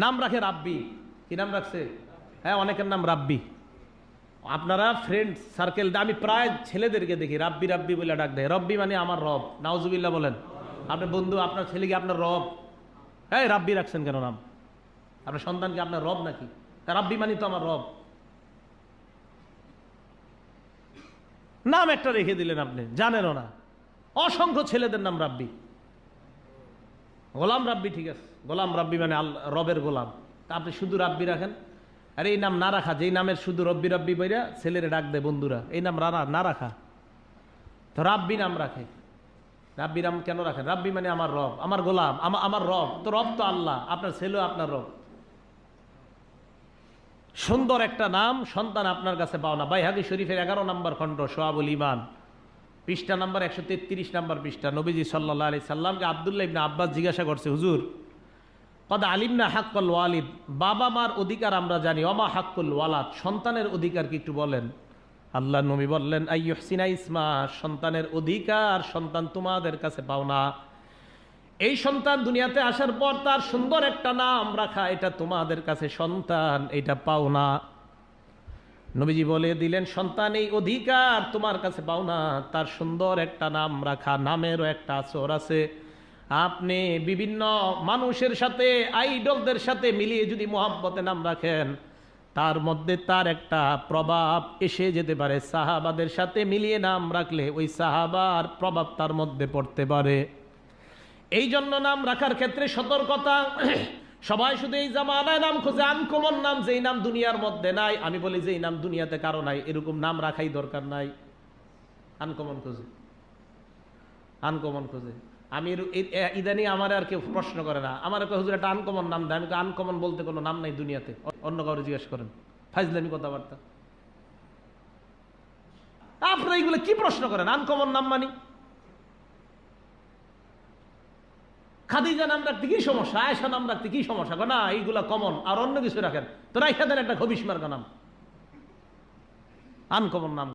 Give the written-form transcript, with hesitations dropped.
নাম রাখে রাব্বি। কি নাম রাখছে? হ্যাঁ, অনেকের নাম রাব্বি। আপনারা ফ্রেন্ড সার্কেল, আমি প্রায় ছেলেদেরকে দেখি রাব্বি রাব্বি বলে ডাক দেয়। রব্বি মানে আমার রব। নাউজুবিল্লাহ বলেন। আপনার বন্ধু, আপনার ছেলে কি আপনার রব? হ্যাঁ, রাব্বি রাখছেন কেন নাম? আপনার সন্তানকে আপনার রব নাকি? রাব্বি মানে তো আমার রব। নাম একটা রেখে দিলেন, আপনি জানেনও না। অসংখ্য ছেলেদের নাম রাব্বি। গোলাম রাব্বি, ঠিক আছে, গোলাম রাব্বি মানে রবের গোলাম। তা আপনি শুধু রাব্বি রাখেন। আর এই নাম না রাখা, যেই নামের শুধু রব্বি রব্বি বইরা ছেলেরে ডাক দেয় বন্ধুরা, এই নাম না রাখা। তো রাব্বি নাম রাখে। রাব্বি নাম কেন রাখেন? রাব্বি মানে আমার রব, আমার গোলাম, আমার রব। তো রব তো আল্লাহ, আপনার ছেলেও আপনার রব। সুন্দর একটা নাম সন্তান আপনার কাছে পাও না। বাইহাকী শরীফের 11 নম্বর খণ্ড, শোয়াবুল ঈমান, পৃষ্ঠা নম্বর 133 নম্বর পৃষ্ঠা। নবীজি সাল্লাল্লাহু আলাইহি সাল্লামকে আব্দুল্লাহ ইবনে আব্বাস জিজ্ঞাসা করছে, হুজুর, কদ আলিমনা হাক্কুল ওয়ালিদ, বাবা মার অধিকার আমরা জানি, ওমা হাক্কুল ওয়ালাদ, সন্তানের অধিকার কি একটু বলেন। আল্লাহ নবী বললেন, আইয়ুহসিনা ইসমা, সন্তানের অধিকার সন্তান তোমাদের কাছে পাও না। এই সন্তান দুনিয়াতে আসার পর তার সুন্দর একটা নাম রাখা, এটা তোমাদের কাছে সন্তান এটা পাও না। নবীজি বলে দিলেন, সন্তান এই অধিকার তোমার কাছে পাও না, তার সুন্দর একটা নাম রাখা। নামেরও একটা আসর আছে। আপনি বিভিন্ন মানুষের সাথে, আইডলদের সাথে মিলিয়ে যদি মোহাব্বতে নাম রাখেন, তার মধ্যে তার একটা প্রভাব এসে যেতে পারে। সাহাবাদের সাথে মিলিয়ে নাম রাখলে ওই সাহাবার প্রভাব তার মধ্যে পড়তে পারে। এই জন্য নাম রাখার ক্ষেত্রে সতর্কতা। সবাই শুধু এই জামানায় নাম খোঁজে, আনকমন নাম, যেই নাম দুনিয়ার মধ্যে নাই। আমি বলি যে এই নাম দুনিয়াতে কারো নাই, এরকম নাম রাখাই দরকার নাই। আনকমন খোঁজে, আনকমন খোঁজে। আমি ইদানি আমার আর কেউ প্রশ্ন করে না, আমার হুজুর একটা আনকমন নাম দেয়। আমি আনকমন বলতে কোনো নাম নাই দুনিয়াতে, অন্য কাউরে জিজ্ঞেস করেন। ফাইজলামি কথাবার্তা। আপনারা এইগুলো কি প্রশ্ন করেন? আনকমন নাম মানি। খাদিজা নাম রাখতে কি সমস্যা? আয়েশা নাম রাখতে কি সমস্যা? না, এইগুলা কমন, আর অন্য কিছু রাখেন তো রাইখা দেন একটা খবিশ মার্কা নাম, আনকমন নাম।